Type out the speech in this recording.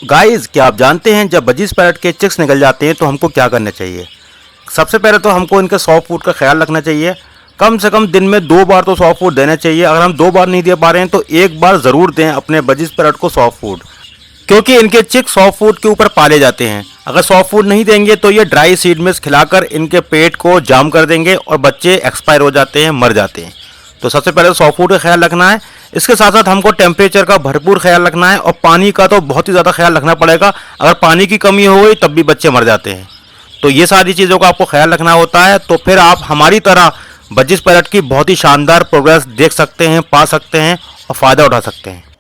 Guys, क्या आप जानते हैं जब बजीज पैरट के चिक्स निकल जाते हैं तो हमको क्या करना चाहिए। सबसे पहले तो हमको इनके सॉफ्ट फूड का ख्याल रखना चाहिए। कम से कम दिन में 2 बार तो सॉफ्ट फूड देना चाहिए। अगर हम 2 बार नहीं दे पा रहे हैं तो 1 बार ज़रूर दें अपने बजीज पैरट को सॉफ्ट फूड, क्योंकि इनके चिक सॉफ्ट फूड के ऊपर पाले जाते हैं। अगर सॉफ्ट फूड नहीं देंगे तो ये ड्राई सीड मिक्स खिलाकर इनके पेट को जाम कर देंगे और बच्चे एक्सपायर हो जाते हैं, मर जाते हैं। तो सबसे पहले तो सॉफ्ट फूड का ख्याल रखना है। इसके साथ साथ हमको टेम्परेचर का भरपूर ख्याल रखना है और पानी का तो बहुत ही ज़्यादा ख्याल रखना पड़ेगा। अगर पानी की कमी हो गई तब भी बच्चे मर जाते हैं। तो ये सारी चीज़ों का आपको ख्याल रखना होता है, तो फिर आप हमारी तरह बजीज पैरट की बहुत ही शानदार प्रोग्रेस देख सकते हैं, पा सकते हैं और फ़ायदा उठा सकते हैं।